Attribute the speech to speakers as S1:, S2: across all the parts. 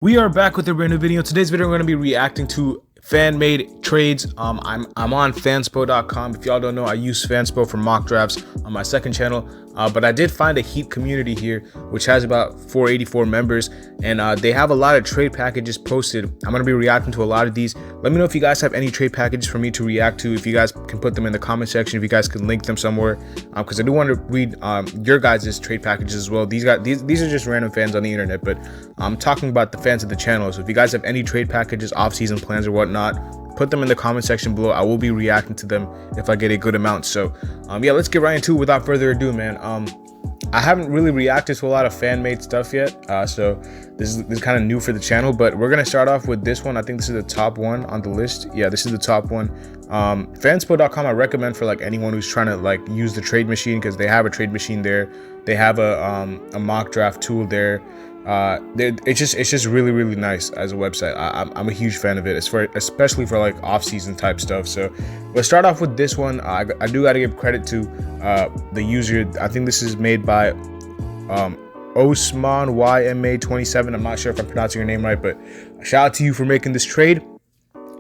S1: We are back with a brand new video. Today's video, we're going to be reacting to fan-made trades. I'm on Fanspo.com. If y'all don't know, I use Fanspo for mock drafts on my second channel. But I did find a Heat community here, which has about 484 members, and they have a lot of trade packages posted. I'm going to be reacting to a lot of these. Let me know if you guys have any trade packages for me to react to. If you guys can put them in the comment section, if you guys can link them somewhere, because I do want to read your guys' trade packages as well. These are just random fans on the internet, but I'm talking about the fans of the channel. So if you guys have any trade packages, off-season plans or whatnot, put them in the comment section below. I will be reacting to them if I get a good amount. So yeah, let's get right into it without further ado, man. I haven't really reacted to a lot of fan-made stuff yet, so this is kind of new for the channel, but we're gonna start off with this one. I think this is the top one on the list. Yeah, this is the top one. Fanspo.com I recommend for like anyone who's trying to like use the trade machine, because they have a trade machine there. They have a mock draft tool there. It's just really nice as a website. I'm a huge fan of it, especially for like off-season type stuff. So let's start off with this one. I do got to give credit to the user. I think this is made by Osman YMA27. I'm not sure if I'm pronouncing your name right, but shout out to you for making this trade.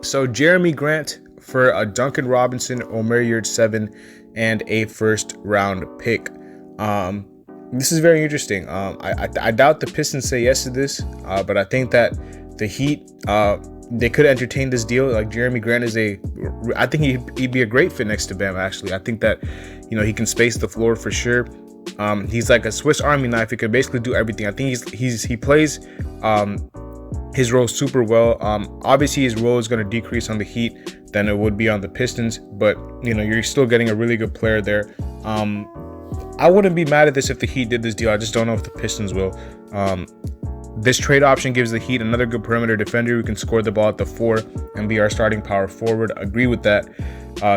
S1: So Jerami Grant for a Duncan Robinson, Omer Yurtseven, and a first-round pick. This is very interesting. I doubt the Pistons say yes to this, but I think that the Heat, they could entertain this deal. Like Jerami Grant is I think he'd be a great fit next to Bam. Actually, I think that, you know, he can space the floor for sure. He's like a Swiss Army knife. He can basically do everything. I think he plays his role super well. Obviously his role is going to decrease on the Heat than it would be on the Pistons, but you know, you're still getting a really good player there. I wouldn't be mad at this if the Heat did this deal. I just don't know if the Pistons will. This trade option gives the Heat another good perimeter defender who can score the ball at the 4 and be our starting power forward. Agree with that.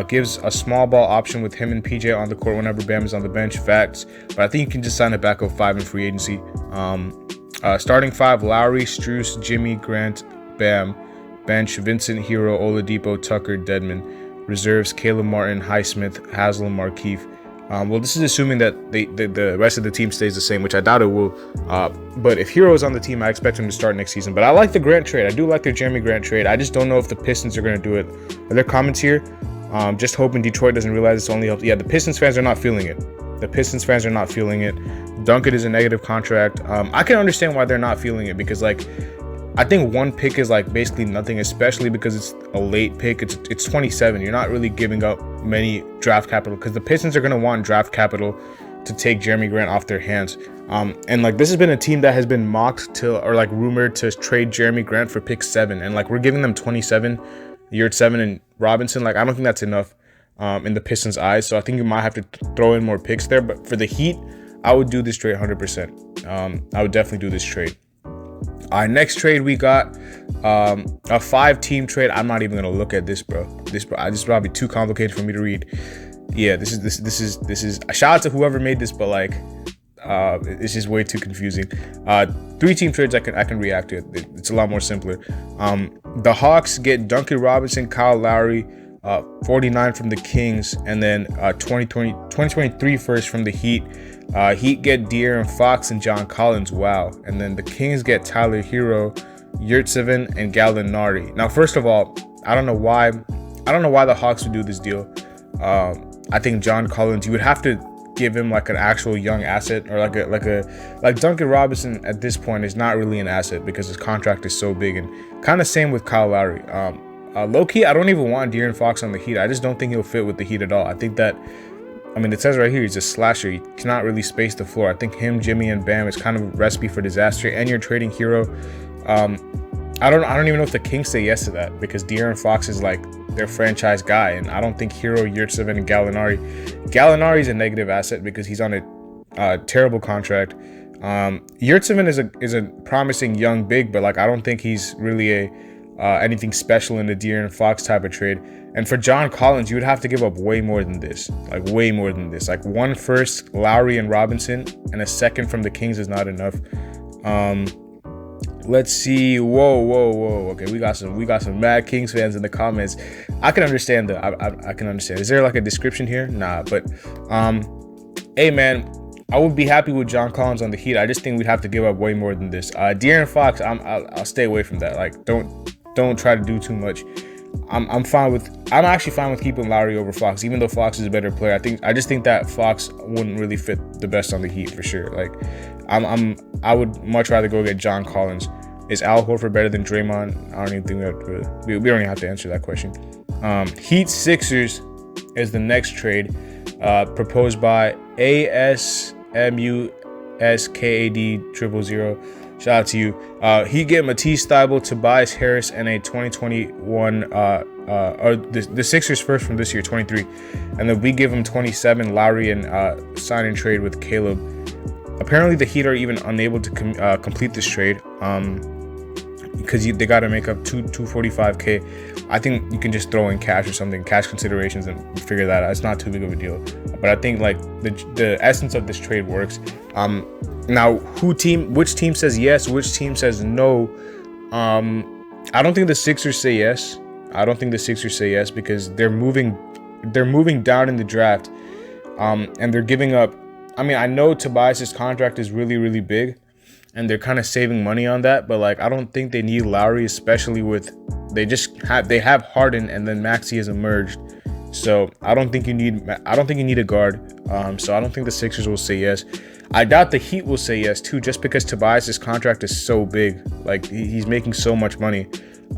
S1: Gives a small ball option with him and PJ on the court whenever Bam is on the bench. Facts. But I think you can just sign a backup 5 in free agency. Starting 5, Lowry, Strus, Jimmy, Grant, Bam. Bench, Vincent, Hero, Oladipo, Tucker, Dedmon. Reserves, Caleb Martin, Highsmith, Haslam, Markieff. Well, this is assuming that the rest of the team stays the same, which I doubt it will. But if Hero is on the team, I expect him to start next season. But I like the Grant trade. I do like the Jerami Grant trade. I just don't know if the Pistons are going to do it. Are there comments here? Just hoping Detroit doesn't realize it's only helps. Yeah, the Pistons fans are not feeling it. The Pistons fans are not feeling it. Duncan is a negative contract. I can understand why they're not feeling it, because like, I think one pick is like basically nothing, especially because it's a late pick. It's 27. You're not really giving up many draft capital, because the Pistons are going to want draft capital to take Jerami Grant off their hands. And like, this has been a team that has been mocked to, or like rumored to trade Jerami Grant for pick 7, and like we're giving them 27, Yurtseven and Robinson. Like, I don't think that's enough in the Pistons' eyes. So I think you might have to throw in more picks there. But for the Heat, I would do this trade 100%. I would definitely do this trade. Our next trade, we got a 5-team trade. I'm not even gonna look at this, bro. This is probably too complicated for me to read. Yeah, this is a shout out to whoever made this, but like, it's just way too confusing. 3-team trades I can react to. It's a lot more simpler. The Hawks get Duncan Robinson, Kyle Lowry, 49 from the Kings, and then 2023 first from the Heat. Heat get De'Aaron Fox and John Collins. Wow. And then the Kings get Tyler Hero, Yurtseven, and Gallinari. Now, first of all, I don't know why the Hawks would do this deal. I think John Collins, you would have to give him like an actual young asset, or like Duncan Robinson at this point is not really an asset because his contract is so big, and kind of same with Kyle Lowry. Low-key, I don't even want De'Aaron Fox on the Heat. I just don't think he'll fit with the Heat at all. I think that, I mean, it says right here he's a slasher. He cannot really space the floor. I think him, Jimmy, and Bam is kind of a recipe for disaster. And you're trading Hero. I don't even know if the Kings say yes to that, because De'Aaron Fox is like their franchise guy, and I don't think Hero, Yurtseven, and Gallinari is a negative asset because he's on a terrible contract. Yurtseven is a promising young big, but like, I don't think he's really anything special in the De'Aaron Fox type of trade. And for John Collins, you would have to give up way more than this. Like, way more than this. Like, 1 first, Lowry and Robinson, and a 2nd from the Kings is not enough. Let's see. Whoa. Okay, we got some mad Kings fans in the comments. I can understand I can understand. Is there like a description here? Nah, but hey man, I would be happy with John Collins on the Heat. I just think we'd have to give up way more than this. De'Aaron Fox, I'll stay away from that. Like, don't try to do too much. I'm actually fine with keeping Lowry over Fox, even though Fox is a better player. I just think that Fox wouldn't really fit the best on the Heat for sure. Like, I would much rather go get John Collins. Is Al Horford better than Draymond? I don't even think we don't even have to answer that question. Heat Sixers is the next trade, proposed by ASMUSKAD000. Shout out to you. He get Matisse Thybulle, Tobias Harris, and a 2021 or the Sixers first from this year, 23, and then we give him 27, Lowry, and sign and trade with Caleb. Apparently, the Heat are even unable to complete this trade because they got to make up $245K. I think you can just throw in cash or something, cash considerations, and figure that out. It's not too big of a deal. But I think like the essence of this trade works. Now, which team says yes, which team says no? I don't think the Sixers say yes. Because they're moving down in the draft, and they're giving up. I mean, I know Tobias's contract is really, really big, and they're kind of saving money on that. But like, I don't think they need Lowry, especially with they have Harden, and then Maxey has emerged. So I don't think you need a guard. So I don't think the Sixers will say yes. I doubt the Heat will say yes too, just because Tobias's contract is so big. Like, he's making so much money.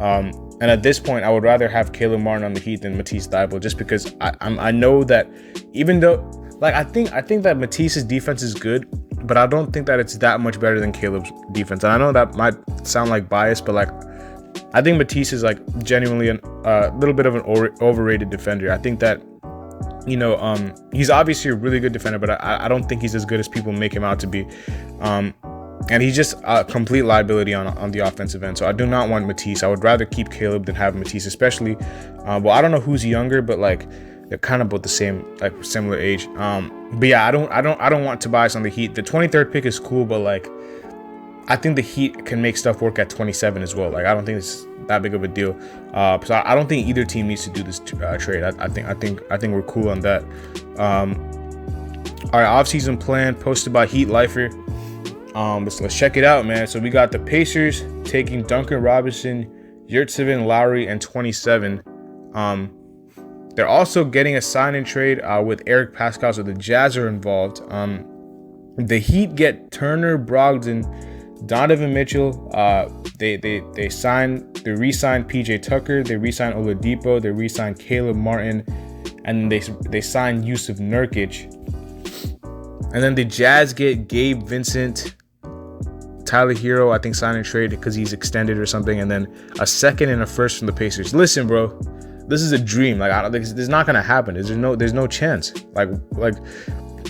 S1: And at this point, I would rather have Caleb Martin on the Heat than Matisse Thybulle, just because I know that even though, like, I think that Matisse's defense is good, but I don't think that it's that much better than Caleb's defense. And I know that might sound like bias, but like, I think Matisse is like genuinely a little bit of an overrated defender. I think that, you know, he's obviously a really good defender, but I don't think he's as good as people make him out to be. And he's just a complete liability on the offensive end. So I do not want Matisse. I would rather keep Caleb than have Matisse, especially. Well, I don't know who's younger, but like, they're kind of both the same, like similar age. But yeah, I don't want Tobias on the Heat. The 23rd pick is cool, but like, I think the Heat can make stuff work at 27 as well. Like, I don't think it's that big of a deal. So I don't think either team needs to do this trade. I think we're cool on that. Our offseason plan posted by Heat Lifer. Let's check it out, man. So we got the Pacers taking Duncan Robinson, Yurtseven, Lowry, and 27. They're also getting a sign and trade with Eric Pascal, so the Jazz are involved. The Heat get Turner, Brogdon, Donovan Mitchell. They re-signed PJ Tucker. They re-signed Oladipo. They re-signed Caleb Martin, and they signed Yusuf Nurkic. And then the Jazz get Gabe Vincent, Tyler Hero, I think, sign and trade because he's extended or something, and then a second and a first from the Pacers. Listen, bro, this is a dream. Like, I don't think this is not gonna happen. There's no chance. Like,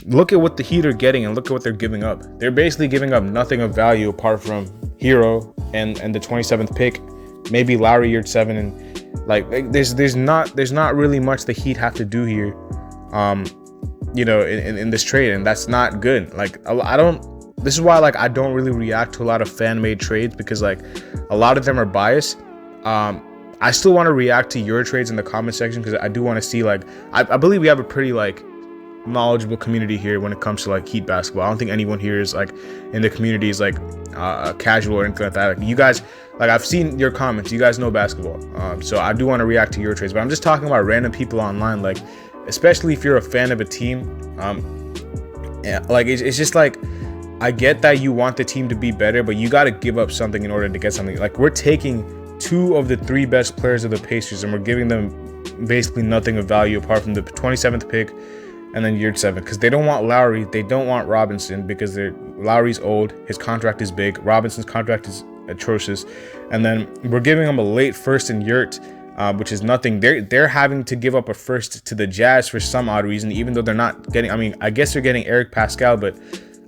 S1: look at what the Heat are getting and look at what they're giving up. They're basically giving up nothing of value apart from Hero and the 27th pick, maybe Lowry Yurtseven, and like there's not really much the Heat have to do here, you know, in this trade, and that's not good. Like, this is why, like, I don't really react to a lot of fan-made trades, because like a lot of them are biased. I still want to react to your trades in the comment section, because I do want to see, like, I believe we have a pretty like knowledgeable community here when it comes to like Heat basketball. I don't think anyone here is like in the community is like casual or anything like that. Like, you guys, like, I've seen your comments, you guys know basketball, so I do want to react to your trades, but I'm just talking about random people online, like, especially if you're a fan of a team. Yeah, like, it's just like, I get that you want the team to be better, but you got to give up something in order to get something. Like, we're taking 2 of the 3 best players of the Pacers, and we're giving them basically nothing of value apart from the 27th pick and then Yurtseven, because they don't want Lowry, they don't want Robinson, because Lowry's old, his contract is big, Robinson's contract is atrocious, and then we're giving them a late first in Yurt, which is nothing. They're having to give up a first to the Jazz for some odd reason, even though they're not getting. I mean, I guess they're getting Eric Pascal, but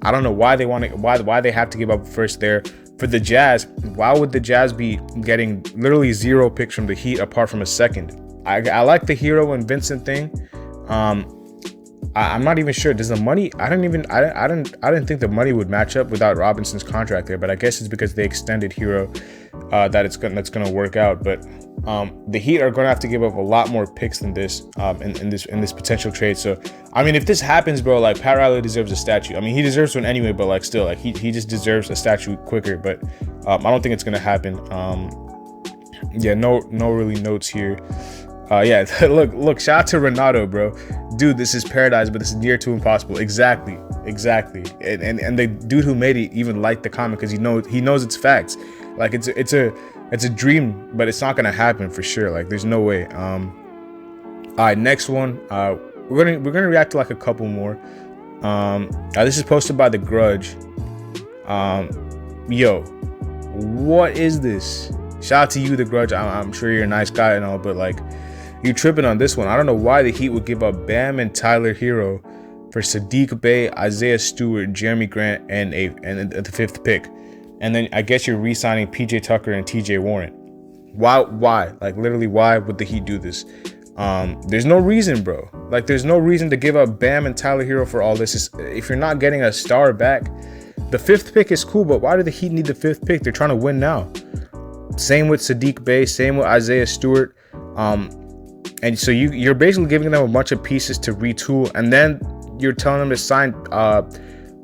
S1: I don't know why they want to. Why they have to give up a first there for the Jazz. Why would the Jazz be getting literally 0 picks from the Heat apart from a second? I like the Hero and Vincent thing. I'm not even sure. Does the money? I didn't think the money would match up without Robinson's contract there. But I guess it's because they extended Hero that's gonna work out. But the Heat are gonna have to give up a lot more picks than this in this potential trade. So I mean, if this happens, bro, like Pat Riley deserves a statue. I mean, he deserves one anyway, but like still, like he just deserves a statue quicker. But I don't think it's gonna happen. Yeah, no really notes here. Yeah, look, shout out to Renato, bro. Dude, this is paradise, but this is near to impossible. Exactly. And the dude who made it even liked the comment because he knows it's facts. Like it's a dream, but it's not gonna happen for sure. Like there's no way. All right, next one. We're gonna react to like a couple more. This is posted by The Grudge. Yo, what is this? Shout out to you, The Grudge. I'm sure you're a nice guy and all, but like, you tripping on this one. I don't know why the Heat would give up Bam and Tyler Hero for Saddiq Bey, Isaiah Stewart, Jerami Grant, and the 5th pick. And then I guess you're re-signing PJ Tucker and TJ Warren. Why? Like literally, why would the Heat do this? There's no reason, bro. Like there's no reason to give up Bam and Tyler Hero for all this. If you're not getting a star back, the 5th pick is cool, but why do the Heat need the 5th pick? They're trying to win now. Same with Saddiq Bey, same with Isaiah Stewart. And so you're basically giving them a bunch of pieces to retool, and then you're telling them to sign.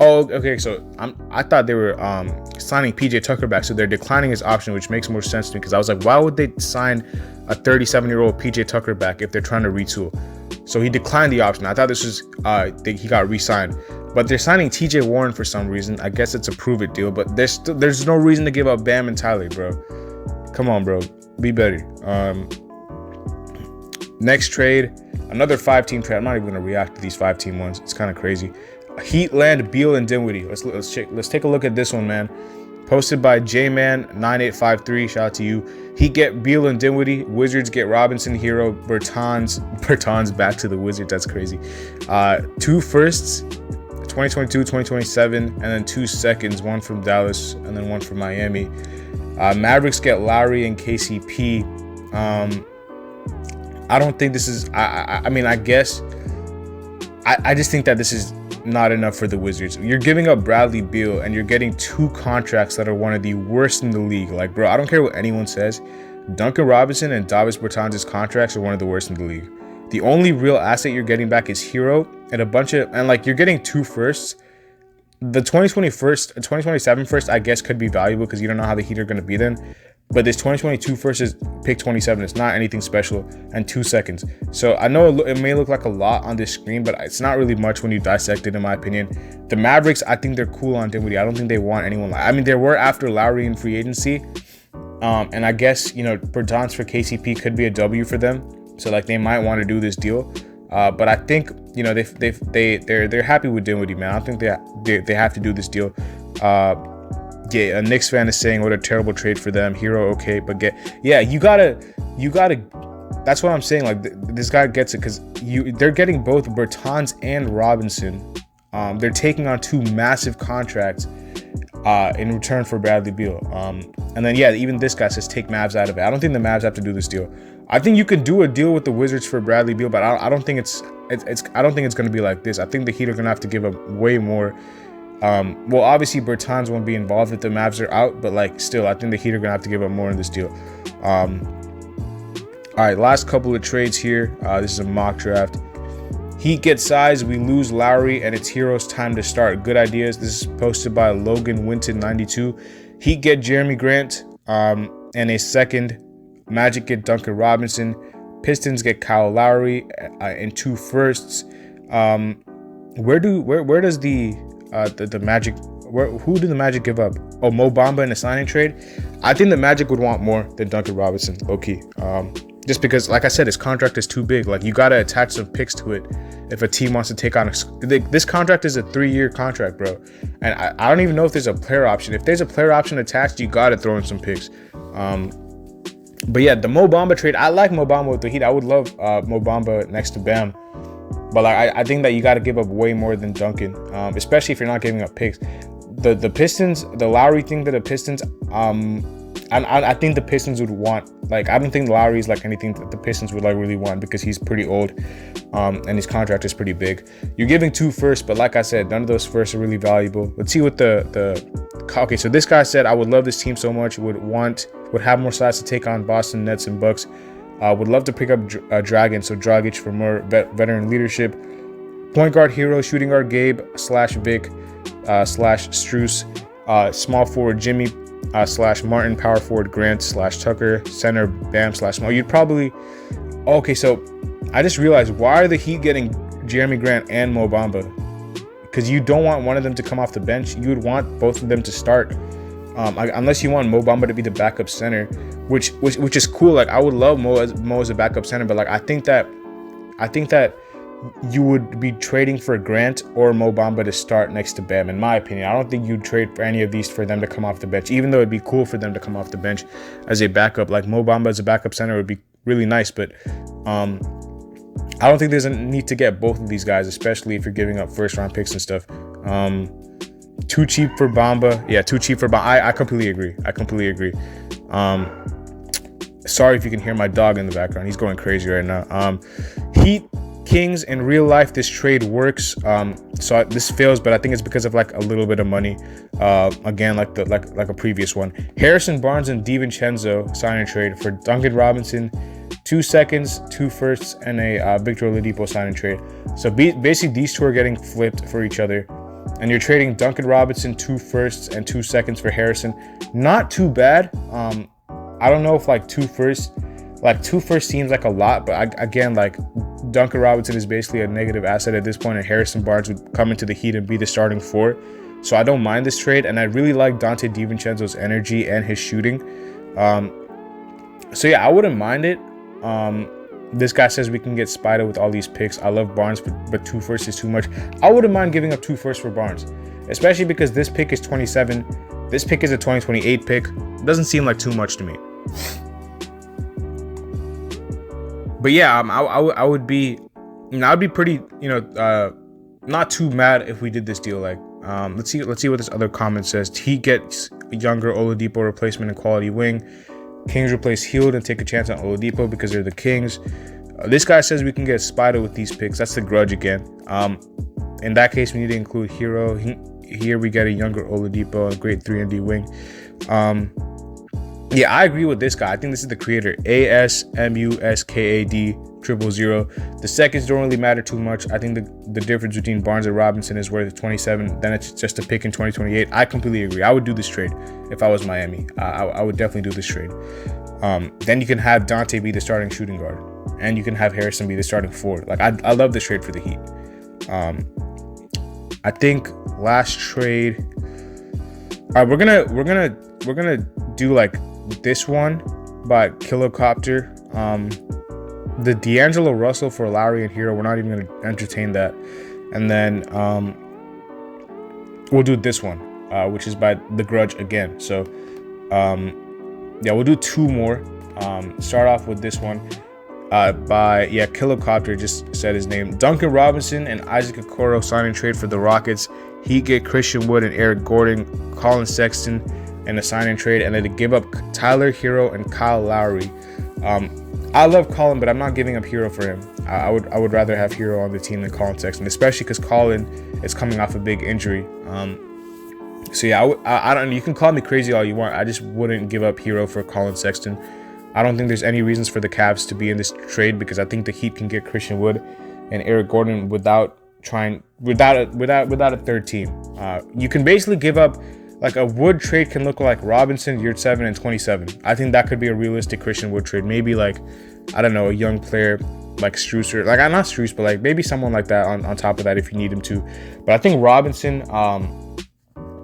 S1: Okay. So I thought they were signing PJ Tucker back, so they're declining his option, which makes more sense to me because I was like, why would they sign a 37-year-old PJ Tucker back if they're trying to retool? So he declined the option. I thought this was he got re-signed, but they're signing TJ Warren for some reason. I guess it's a prove it deal, but there's no reason to give up Bam and Tyler, bro. Come on, bro. Be better. Next trade, another 5-team trade. I'm not even gonna react to these 5-team ones. It's kind of crazy. Heat land Beal and Dinwiddie. Let's take a look at this one, man. Posted by JMan9853. Shout out to you. Heat get Beal and Dinwiddie. Wizards get Robinson, Hero, Bertans back to the Wizards. That's crazy. 2 firsts, 2022, 2027, and then 2 seconds. One from Dallas and then one from Miami. Mavericks get Lowry and KCP. I don't think this is. I mean, I guess. I just think that this is not enough for the Wizards. You're giving up Bradley Beal and you're getting 2 contracts that are one of the worst in the league. Like, bro, I don't care what anyone says. Duncan Robinson and Davis Bertans' contracts are one of the worst in the league. The only real asset you're getting back is Hero and like you're getting 2 firsts. The 2027 first, I guess, could be valuable because you don't know how the Heat are going to be then. But this 2022 first is pick 27. It's not anything special, and 2 seconds. So I know it may look like a lot on this screen, but it's not really much when you dissect it, in my opinion. The Mavericks, I think they're cool on Dinwiddie. I don't think they want anyone like. I mean, they were after Lowry in free agency, and I guess Bertans for KCP could be a W for them. So like they might want to do this deal. But I think they're happy with Dinwiddie, man. I don't think they have to do this deal. Yeah, a Knicks fan is saying what a terrible trade for them. Hero, okay, but you gotta. That's what I'm saying. Like this guy gets it because they're getting both Bertans and Robinson. They're taking on 2 massive contracts in return for Bradley Beal. And then even this guy says take Mavs out of it. I don't think the Mavs have to do this deal. I think you can do a deal with the Wizards for Bradley Beal, but I don't think it's I don't think it's going to be like this. I think the Heat are going to have to give up way more. Well, obviously Bertans won't be involved if the Mavs are out, but like still, I think the Heat are going to have to give up more in this deal. All right, last couple of trades here. This is a mock draft. Heat get size, we lose Lowry, and it's Hero's time to start. Good ideas. This is posted by Logan Winton 92. Heat get Jerami Grant and a second. Magic get Duncan Robinson. Pistons get Kyle Lowry and 2 firsts. Where does the Magic? Who do the Magic give up? Oh, Mo Bamba in a signing trade. I think the Magic would want more than Duncan Robinson. Low-key. Just because, like I said, his contract is too big. Like you gotta attach some picks to it if a team wants to take on this contract is a 3-year contract, bro. And I don't even know if there's a player option. If there's a player option attached, you gotta throw in some picks. But yeah, the Mo Bamba trade. I like Mo Bamba with the Heat. I would love Mo Bamba next to Bam. But like I think that you got to give up way more than Duncan, especially if you're not giving up picks. The Pistons, the Lowry thing to the Pistons, I think the Pistons would want, like, I don't think Lowry is like anything that the Pistons would like really want, because he's pretty old, and his contract is pretty big. You're giving 2 firsts, but like I said, none of those firsts are really valuable. Let's see what okay, so this guy said, I would love this team so much, would have more size to take on Boston Nets and Bucks. Would love to pick up Dragon, so Dragic, for more veteran leadership. Point guard Hero, shooting guard Gabe / Vic / Struce, small forward Jimmy / Martin, power forward Grant / Tucker, center Bam / Small. You'd probably, okay, so I just realized, why are the Heat getting Jerami Grant and Mo Bamba? Because you don't want one of them to come off the bench. You would want both of them to start, unless you want Mo Bamba to be the backup center, which is cool. Like, I would love Mo as a backup center, but like I think that you would be trading for Grant or Mo Bamba to start next to Bam, in my opinion. I don't think you'd trade for any of these for them to come off the bench, even though it'd be cool for them to come off the bench as a backup. Like, Mo Bamba as a backup center would be really nice, but I don't think there's a need to get both of these guys, especially if you're giving up first round picks and stuff. Too cheap for Bamba. Yeah, too cheap for Bamba. I completely agree. Sorry if you can hear my dog in the background. He's going crazy right now. Heat Kings, in real life, this trade works. So this fails, but I think it's because of like a little bit of money. Again, like a previous one. Harrison Barnes and DiVincenzo sign and trade for Duncan Robinson, 2 seconds, 2 firsts, and a Victor Oladipo sign and trade. So basically, these two are getting flipped for each other, and you're trading Duncan Robinson 2 firsts and 2 seconds for Harrison. Not too bad. I don't know if like 2 firsts seems like a lot, but again, like, Duncan Robinson is basically a negative asset at this point, and Harrison Barnes would come into the Heat and be the starting 4. So I don't mind this trade, and I really like Dante DiVincenzo's energy and his shooting. So yeah, I wouldn't mind it. This guy says we can get Spider with all these picks. I love Barnes, but 2 firsts is too much. I wouldn't mind giving up 2 firsts for Barnes, especially because this pick is 27. This pick is a 2028 pick. Doesn't seem like too much to me. But yeah, I would be, I'd be pretty, not too mad if we did this deal. Like, let's see what this other comment says. He gets a younger Oladipo replacement and quality wing. Kings replace Hield and take a chance on Oladipo because they're the Kings. This guy says we can get Spider with these picks. That's the grudge again. In that case, we need to include Hero. Here we get a younger Oladipo, a great 3-and-D wing. Yeah, I agree with this guy. I think this is the creator. ASMUSKAD000. The seconds don't really matter too much. I think the difference between Barnes and Robinson is worth 27. Then it's just a pick in 2028. I completely agree. I would do this trade if I was Miami. I would definitely do this trade. Then you can have Dante be the starting shooting guard, and you can have Harrison be the starting forward. Like, I love this trade for the Heat. I think last trade. All right, we're gonna do like this one by Kilocopter. The D'Angelo Russell for Lowry and Hero, we're not even going to entertain that. And then we'll do this one, which is by The Grudge again. So yeah, we'll do 2 more. Start off with this one by Kilocopter, just said his name. Duncan Robinson and Isaac Okoro sign and trade for the Rockets. Heat get Christian Wood and Eric Gordon, Colin Sexton, and a sign and trade, and then to give up Tyler Hero and Kyle Lowry. I love Colin, but I'm not giving up Hero for him. I would rather have Hero on the team than Colin Sexton, especially because Colin is coming off a big injury. So yeah, I don't. You can call me crazy all you want. I just wouldn't give up Hero for Colin Sexton. I don't think there's any reasons for the Cavs to be in this trade, because I think the Heat can get Christian Wood and Eric Gordon without a third team. You can basically give up. Like, a Wood trade can look like Robinson, year 7 and 27. I think that could be a realistic Christian Wood trade. Maybe like, I don't know, a young player like Struce, or like, not Struce, but like maybe someone like that on top of that if you need him to. But I think Robinson,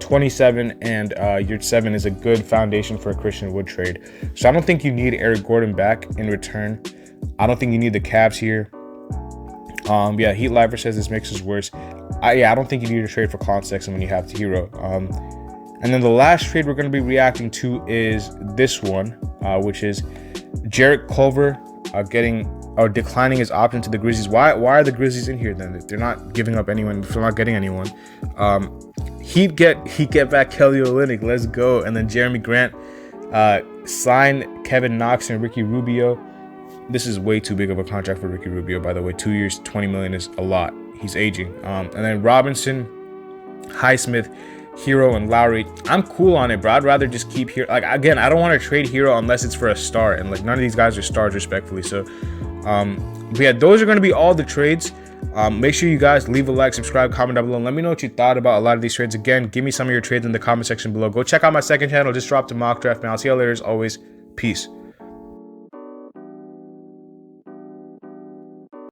S1: 27 and year 7 is a good foundation for a Christian Wood trade. So I don't think you need Eric Gordon back in return. I don't think you need the Cavs here. Yeah, Heat Lifer says this makes us worse. I don't think you need to trade for Colin Sexton when you have Hero. And then the last trade we're going to be reacting to is this one, which is Jarrett Culver declining his option to the Grizzlies. Why are the Grizzlies in here then? If they're not giving up anyone, if they're not getting anyone. He'd get back Kelly Olynyk. Let's go. And then Jerami Grant sign Kevin Knox and Ricky Rubio. This is way too big of a contract for Ricky Rubio, by the way. 2 years, $20 million is a lot. He's aging. And then Robinson, Highsmith, Hero, and Lowry. I'm cool on it, bro. I'd rather just keep Hero. Like, again, I don't want to trade Hero unless it's for a star, and like none of these guys are stars, respectfully. So, but yeah, those are going to be all the trades. Make sure you guys leave a like, subscribe, comment down below, and let me know what you thought about a lot of these trades. Again, give me some of your trades in the comment section below. Go check out my second channel. Just dropped a mock draft, man. I'll see y'all later as always. Peace.